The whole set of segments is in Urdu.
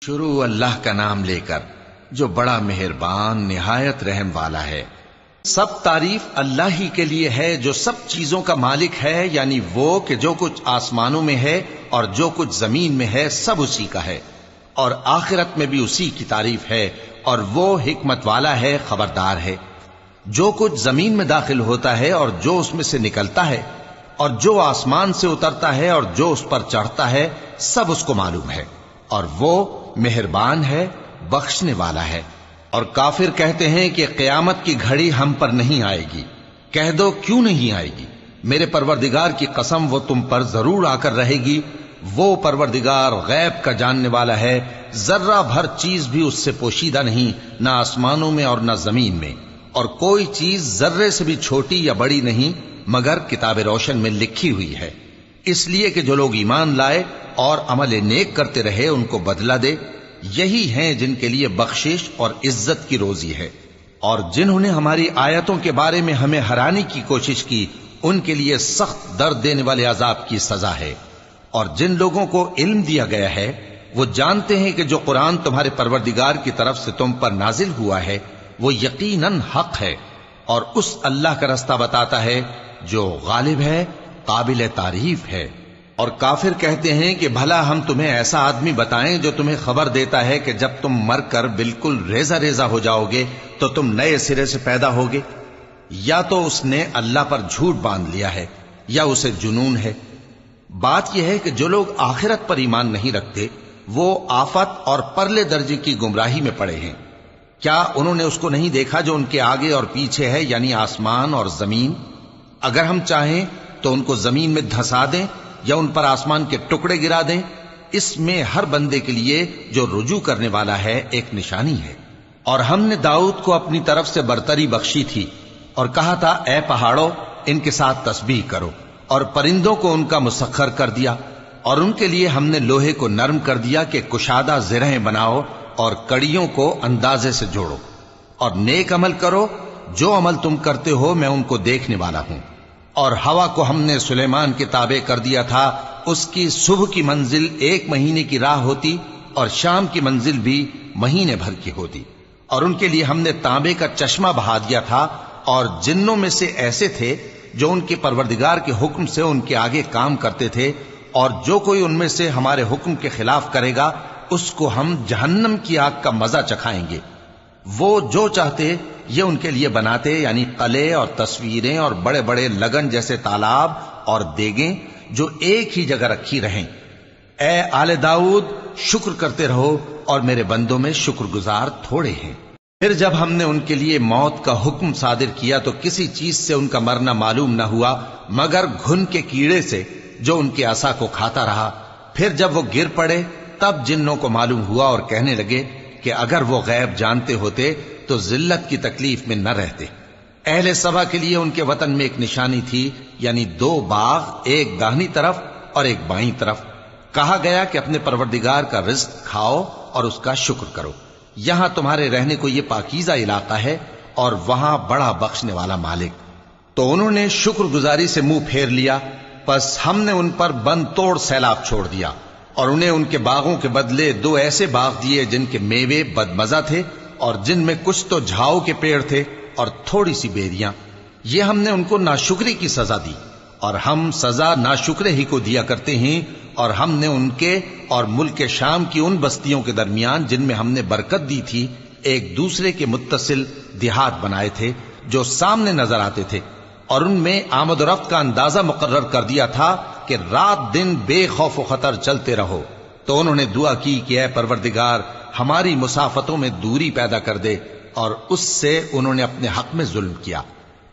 شروع اللہ کا نام لے کر جو بڑا مہربان نہایت رحم والا ہے۔ سب تعریف اللہ ہی کے لیے ہے جو سب چیزوں کا مالک ہے، یعنی وہ کہ جو کچھ آسمانوں میں ہے اور جو کچھ زمین میں ہے سب اسی کا ہے، اور آخرت میں بھی اسی کی تعریف ہے، اور وہ حکمت والا ہے، خبردار ہے۔ جو کچھ زمین میں داخل ہوتا ہے اور جو اس میں سے نکلتا ہے، اور جو آسمان سے اترتا ہے اور جو اس پر چڑھتا ہے، سب اس کو معلوم ہے، اور وہ مہربان ہے، بخشنے والا ہے۔ اور کافر کہتے ہیں کہ قیامت کی گھڑی ہم پر نہیں آئے گی۔ کہہ دو کیوں نہیں آئے گی؟ میرے پروردگار کی قسم وہ تم پر ضرور آ کر رہے گی۔ وہ پروردگار غیب کا جاننے والا ہے، ذرہ بھر چیز بھی اس سے پوشیدہ نہیں، نہ آسمانوں میں اور نہ زمین میں، اور کوئی چیز ذرے سے بھی چھوٹی یا بڑی نہیں مگر کتاب روشن میں لکھی ہوئی ہے، اس لیے کہ جو لوگ ایمان لائے اور عمل نیک کرتے رہے ان کو بدلہ دے۔ یہی ہیں جن کے لیے بخشش اور عزت کی روزی ہے، اور جنہوں نے ہماری آیتوں کے بارے میں ہمیں ہرانے کی کوشش کی ان کے لیے سخت درد دینے والے عذاب کی سزا ہے۔ اور جن لوگوں کو علم دیا گیا ہے وہ جانتے ہیں کہ جو قرآن تمہارے پروردگار کی طرف سے تم پر نازل ہوا ہے وہ یقیناً حق ہے، اور اس اللہ کا رستہ بتاتا ہے جو غالب ہے، قابل تعریف ہے۔ اور کافر کہتے ہیں کہ بھلا ہم تمہیں ایسا آدمی بتائیں جو تمہیں خبر دیتا ہے کہ جب تم مر کر بالکل ریزہ ریزہ ہو جاؤ گے تو تم نئے سرے سے پیدا ہوگے؟ یا تو اس نے اللہ پر جھوٹ باندھ لیا ہے یا اسے جنون ہے۔ بات یہ ہے کہ جو لوگ آخرت پر ایمان نہیں رکھتے وہ آفت اور پرلے درجے کی گمراہی میں پڑے ہیں۔ کیا انہوں نے اس کو نہیں دیکھا جو ان کے آگے اور پیچھے ہے، یعنی آسمان اور زمین؟ اگر ہم چاہیں تو ان کو زمین میں دھسا دیں یا ان پر آسمان کے ٹکڑے گرا دیں۔ اس میں ہر بندے کے لیے جو رجوع کرنے والا ہے ایک نشانی ہے۔ اور ہم نے داؤد کو اپنی طرف سے برتری بخشی تھی اور کہا تھا اے پہاڑوں ان کے ساتھ تسبیح کرو، اور پرندوں کو ان کا مسخر کر دیا، اور ان کے لیے ہم نے لوہے کو نرم کر دیا کہ کشادہ زرہیں بناؤ اور کڑیوں کو اندازے سے جوڑو، اور نیک عمل کرو، جو عمل تم کرتے ہو میں ان کو دیکھنے والا ہوں۔ اور ہوا کو ہم نے سلیمان کے تابع کر دیا تھا، اس کی صبح کی منزل 1 مہینے کی راہ ہوتی اور شام کی منزل بھی مہینے بھر کی ہوتی۔ اور ان کے لیے ہم نے تانبے کا چشمہ بہا دیا تھا، اور جنوں میں سے ایسے تھے جو ان کے پروردگار کے حکم سے ان کے آگے کام کرتے تھے، اور جو کوئی ان میں سے ہمارے حکم کے خلاف کرے گا اس کو ہم جہنم کی آگ کا مزہ چکھائیں گے۔ وہ جو چاہتے یہ ان کے لیے بناتے، یعنی قلعے اور تصویریں اور بڑے بڑے لگن جیسے تالاب اور دیگیں جو ایک ہی جگہ رکھی رہیں۔ اے آل داؤد شکر کرتے رہو، اور میرے بندوں میں شکر گزار تھوڑے ہیں۔ پھر جب ہم نے ان کے لیے موت کا حکم صادر کیا تو کسی چیز سے ان کا مرنا معلوم نہ ہوا مگر گھن کے کیڑے سے جو ان کے عصا کو کھاتا رہا۔ پھر جب وہ گر پڑے تب جنوں کو معلوم ہوا اور کہنے لگے کہ اگر وہ غیب جانتے ہوتے تو ذلت کی تکلیف میں نہ رہتے۔ اہل سبا کے لیے ان کے وطن میں ایک نشانی تھی، یعنی 2 باغ، ایک داہنی طرف اور ایک بائیں طرف۔ کہا گیا کہ اپنے پروردگار کا رزق کھاؤ اور اس کا شکر کرو، یہاں تمہارے رہنے کو یہ پاکیزہ علاقہ ہے اور وہاں بڑا بخشنے والا مالک۔ تو انہوں نے شکر گزاری سے منہ پھیر لیا، پس ہم نے ان پر بند توڑ سیلاب چھوڑ دیا، اور انہیں ان کے باغوں کے بدلے 2 ایسے باغ دیے جن کے میوے بدمزہ تھے اور جن میں کچھ تو جھاؤ کے پیڑ تھے اور تھوڑی سی بیریاں۔ یہ ہم نے ان کو ناشکری کی سزا دی، اور ہم سزا ناشکرے ہی کو دیا کرتے ہیں۔ اور ہم نے ان کے اور ملک شام کی ان بستیوں کے درمیان جن میں ہم نے برکت دی تھی ایک دوسرے کے متصل دیہات بنائے تھے جو سامنے نظر آتے تھے، اور ان میں آمد و رفت کا اندازہ مقرر کر دیا تھا کہ رات دن بے خوف و خطر چلتے رہو۔ تو انہوں نے دعا کی کہ اے پروردگار ہماری مسافتوں میں دوری پیدا کر دے، اور اس سے انہوں نے اپنے حق میں ظلم کیا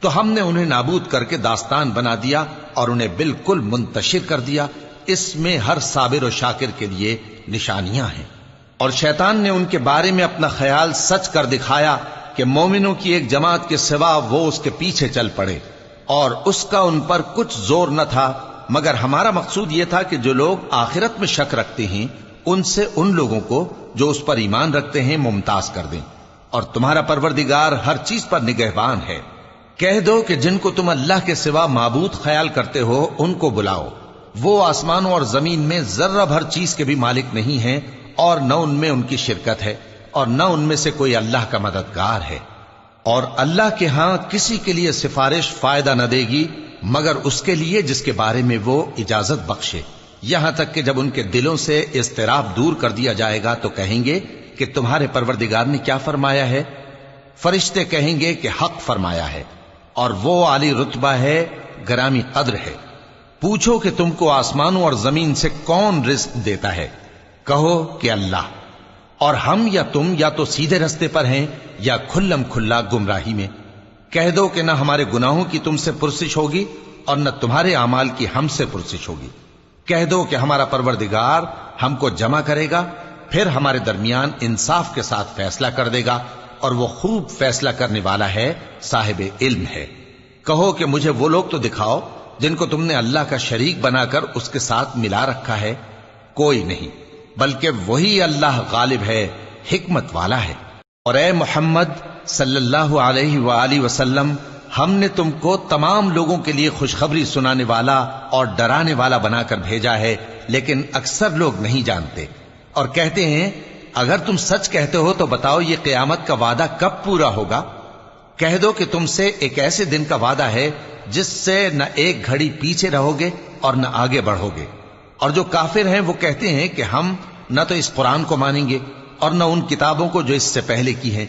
تو ہم نے انہیں نابود کر کے داستان بنا دیا اور انہیں بالکل منتشر کر دیا۔ اس میں ہر صابر و شاکر کے لیے نشانیاں ہیں۔ اور شیطان نے ان کے بارے میں اپنا خیال سچ کر دکھایا کہ مومنوں کی ایک جماعت کے سوا وہ اس کے پیچھے چل پڑے، اور اس کا ان پر کچھ زور نہ تھا، مگر ہمارا مقصود یہ تھا کہ جو لوگ آخرت میں شک رکھتے ہیں ان سے ان لوگوں کو جو اس پر ایمان رکھتے ہیں ممتاز کر دیں، اور تمہارا پروردگار ہر چیز پر نگہبان ہے۔ کہہ دو کہ جن کو تم اللہ کے سوا معبود خیال کرتے ہو ان کو بلاؤ، وہ آسمانوں اور زمین میں ذرہ بھر چیز کے بھی مالک نہیں ہیں، اور نہ ان میں ان کی شرکت ہے، اور نہ ان میں سے کوئی اللہ کا مددگار ہے، اور اللہ کے ہاں کسی کے لیے سفارش فائدہ نہ دے گی مگر اس کے لیے جس کے بارے میں وہ اجازت بخشے، یہاں تک کہ جب ان کے دلوں سے اضطراب دور کر دیا جائے گا تو کہیں گے کہ تمہارے پروردگار نے کیا فرمایا ہے؟ فرشتے کہیں گے کہ حق فرمایا ہے، اور وہ عالی رتبہ ہے، گرامی قدر ہے۔ پوچھو کہ تم کو آسمانوں اور زمین سے کون رزق دیتا ہے؟ کہو کہ اللہ، اور ہم یا تم یا تو سیدھے رستے پر ہیں یا کھلم کھلا گمراہی میں۔ کہہ دو کہ نہ ہمارے گناہوں کی تم سے پرسش ہوگی اور نہ تمہارے اعمال کی ہم سے پرسش ہوگی۔ کہہ دو کہ ہمارا پروردگار ہم کو جمع کرے گا، پھر ہمارے درمیان انصاف کے ساتھ فیصلہ کر دے گا، اور وہ خوب فیصلہ کرنے والا ہے، صاحب علم ہے۔ کہو کہ مجھے وہ لوگ تو دکھاؤ جن کو تم نے اللہ کا شریک بنا کر اس کے ساتھ ملا رکھا ہے۔ کوئی نہیں، بلکہ وہی اللہ غالب ہے، حکمت والا ہے۔ اور اے محمد صلی اللہ علیہ وآلہ وسلم، ہم نے تم کو تمام لوگوں کے لیے خوشخبری سنانے والا اور ڈرانے والا بنا کر بھیجا ہے، لیکن اکثر لوگ نہیں جانتے، اور کہتے ہیں اگر تم سچ کہتے ہو تو بتاؤ یہ قیامت کا وعدہ کب پورا ہوگا؟ کہہ دو کہ تم سے ایک ایسے دن کا وعدہ ہے جس سے نہ ایک گھڑی پیچھے رہو گے اور نہ آگے بڑھو گے۔ اور جو کافر ہیں وہ کہتے ہیں کہ ہم نہ تو اس قرآن کو مانیں گے اور نہ ان کتابوں کو جو اس سے پہلے کی ہیں،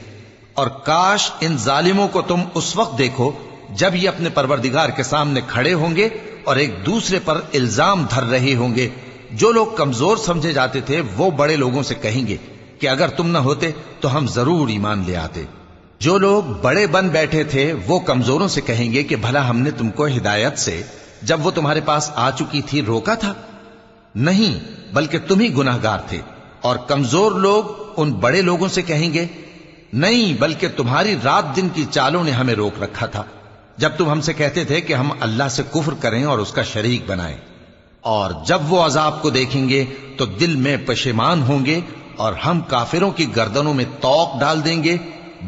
اور کاش ان ظالموں کو تم اس وقت دیکھو جب یہ اپنے پروردگار کے سامنے کھڑے ہوں گے اور ایک دوسرے پر الزام دھر رہے ہوں گے۔ جو لوگ کمزور سمجھے جاتے تھے وہ بڑے لوگوں سے کہیں گے کہ اگر تم نہ ہوتے تو ہم ضرور ایمان لے آتے۔ جو لوگ بڑے بن بیٹھے تھے وہ کمزوروں سے کہیں گے کہ بھلا ہم نے تم کو ہدایت سے جب وہ تمہارے پاس آ چکی تھی روکا تھا؟ نہیں، بلکہ تم ہی گناہگار تھے۔ اور کمزور لوگ ان بڑے لوگوں سے کہیں گے نہیں، بلکہ تمہاری رات دن کی چالوں نے ہمیں روک رکھا تھا جب تم ہم سے کہتے تھے کہ ہم اللہ سے کفر کریں اور اس کا شریک بنائیں۔ اور جب وہ عذاب کو دیکھیں گے تو دل میں پشیمان ہوں گے اور ہم کافروں کی گردنوں میں طوق ڈال دیں گے۔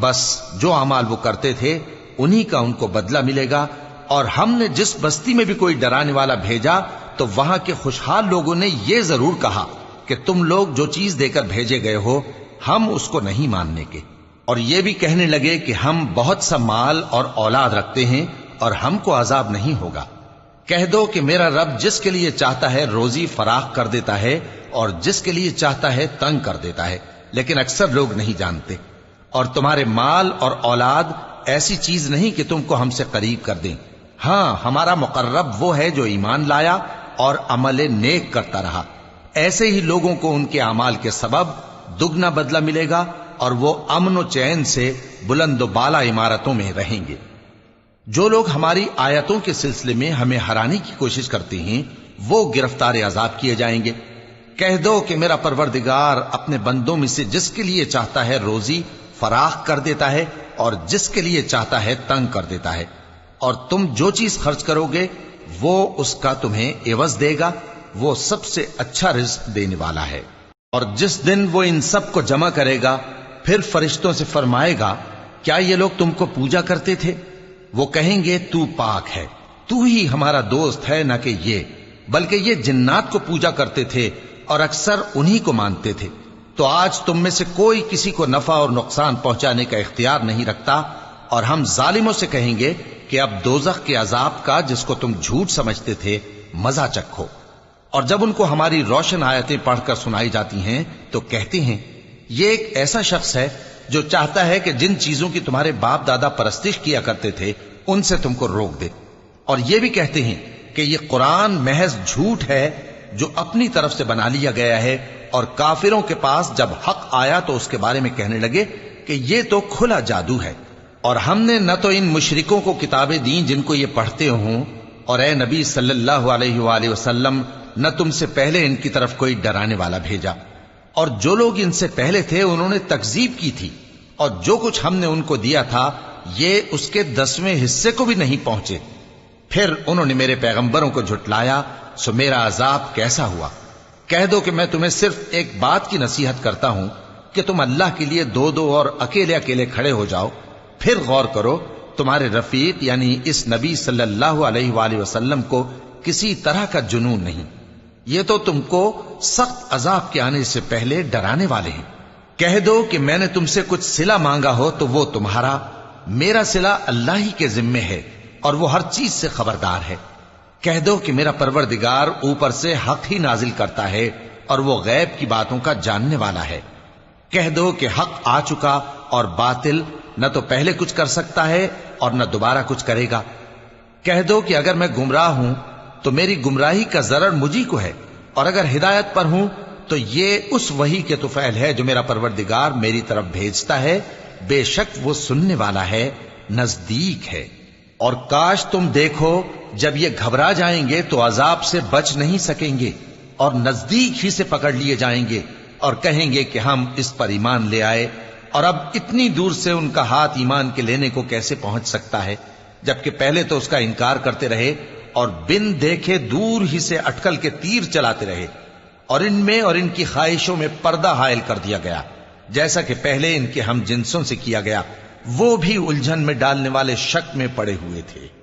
بس جو اعمال وہ کرتے تھے انہی کا ان کو بدلہ ملے گا۔ اور ہم نے جس بستی میں بھی کوئی ڈرانے والا بھیجا تو وہاں کے خوشحال لوگوں نے یہ ضرور کہا کہ تم لوگ جو چیز دے کر بھیجے گئے ہو ہم اس کو نہیں ماننے کے، اور یہ بھی کہنے لگے کہ ہم بہت سا مال اور اولاد رکھتے ہیں اور ہم کو عذاب نہیں ہوگا۔ کہہ دو کہ میرا رب جس کے لیے چاہتا ہے روزی فراخ کر دیتا ہے اور جس کے لیے چاہتا ہے تنگ کر دیتا ہے، لیکن اکثر لوگ نہیں جانتے۔ اور تمہارے مال اور اولاد ایسی چیز نہیں کہ تم کو ہم سے قریب کر دیں۔ ہاں، ہمارا مقرب وہ ہے جو ایمان لایا اور عمل نیک کرتا رہا۔ ایسے ہی لوگوں کو ان کے اعمال کے سبب دگنا بدلہ ملے گا، اور وہ امن و چین سے بلند و بالا عمارتوں میں رہیں گے۔ جو لوگ ہماری آیتوں کے سلسلے میں ہمیں ہرانے کی کوشش کرتے ہیں وہ گرفتار عذاب کیے جائیں گے۔ کہہ دو کہ میرا پروردگار اپنے بندوں میں سے جس کے لیے چاہتا ہے روزی فراخ کر دیتا ہے اور جس کے لیے چاہتا ہے تنگ کر دیتا ہے، اور تم جو چیز خرچ کرو گے وہ اس کا تمہیں عوض دے گا، وہ سب سے اچھا رزق دینے والا ہے۔ اور جس دن وہ ان سب کو جمع کرے گا پھر فرشتوں سے فرمائے گا کیا یہ لوگ تم کو پوجا کرتے تھے؟ وہ کہیں گے تو پاک ہے، تو ہی ہمارا دوست ہے، نہ کہ یہ، بلکہ یہ جنات کو پوجا کرتے تھے اور اکثر انہی کو مانتے تھے۔ تو آج تم میں سے کوئی کسی کو نفع اور نقصان پہنچانے کا اختیار نہیں رکھتا، اور ہم ظالموں سے کہیں گے کہ اب دوزخ کے عذاب کا جس کو تم جھوٹ سمجھتے تھے مزہ چکھو۔ اور جب ان کو ہماری روشن آیتیں پڑھ کر سنائی جاتی ہیں تو کہتے ہیں یہ ایک ایسا شخص ہے جو چاہتا ہے کہ جن چیزوں کی تمہارے باپ دادا پرستش کیا کرتے تھے ان سے تم کو روک دے۔ اور یہ بھی کہتے ہیں کہ یہ قرآن محض جھوٹ ہے جو اپنی طرف سے بنا لیا گیا ہے، اور کافروں کے پاس جب حق آیا تو اس کے بارے میں کہنے لگے کہ یہ تو کھلا جادو ہے۔ اور ہم نے نہ تو ان مشرکوں کو کتابیں دیں جن کو یہ پڑھتے ہوں، اور اے نبی صلی اللہ علیہ وآلہ وسلم نہ تم سے پہلے ان کی طرف کوئی ڈرانے والا بھیجا، اور جو لوگ ان سے پہلے تھے انہوں نے تکذیب کی تھی، اور جو کچھ ہم نے ان کو دیا تھا یہ اس کے 10ویں حصے کو بھی نہیں پہنچے۔ پھر انہوں نے میرے پیغمبروں کو جھٹلایا، سو میرا عذاب کیسا ہوا۔ کہہ دو کہ میں تمہیں صرف ایک بات کی نصیحت کرتا ہوں کہ تم اللہ کے لیے دو دو اور اکیلے اکیلے کھڑے ہو جاؤ، پھر غور کرو تمہارے رفیق یعنی اس نبی صلی اللہ علیہ وآلہ وسلم کو کسی طرح کا جنون نہیں۔ یہ تو تم کو سخت عذاب کے آنے سے پہلے ڈرانے والے ہیں۔ کہہ دو کہ میں نے تم سے کچھ صلہ مانگا ہو تو وہ تمہارا، میرا صلہ اللہ ہی کے ذمے ہے اور وہ ہر چیز سے خبردار ہے۔ کہہ دو کہ میرا پروردگار اوپر سے حق ہی نازل کرتا ہے اور وہ غیب کی باتوں کا جاننے والا ہے۔ کہہ دو کہ حق آ چکا اور باطل نہ تو پہلے کچھ کر سکتا ہے اور نہ دوبارہ کچھ کرے گا۔ کہہ دو کہ اگر میں گمراہ ہوں تو میری گمراہی کا ضرر مجھی کو ہے، اور اگر ہدایت پر ہوں تو یہ اس وحی کے طفیل ہے جو میرا پروردگار میری طرف بھیجتا ہے، بے شک وہ سننے والا ہے، نزدیک ہے۔ اور کاش تم دیکھو جب یہ گھبرا جائیں گے تو عذاب سے بچ نہیں سکیں گے اور نزدیک ہی سے پکڑ لیے جائیں گے اور کہیں گے کہ ہم اس پر ایمان لے آئے، اور اب اتنی دور سے ان کا ہاتھ ایمان کے لینے کو کیسے پہنچ سکتا ہے، جبکہ پہلے تو اس کا انکار کرتے رہے اور بن دیکھے دور ہی سے اٹکل کے تیر چلاتے رہے، اور ان میں اور ان کی خواہشوں میں پردہ حائل کر دیا گیا، جیسا کہ پہلے ان کے ہم جنسوں سے کیا گیا، وہ بھی الجھن میں ڈالنے والے شک میں پڑے ہوئے تھے۔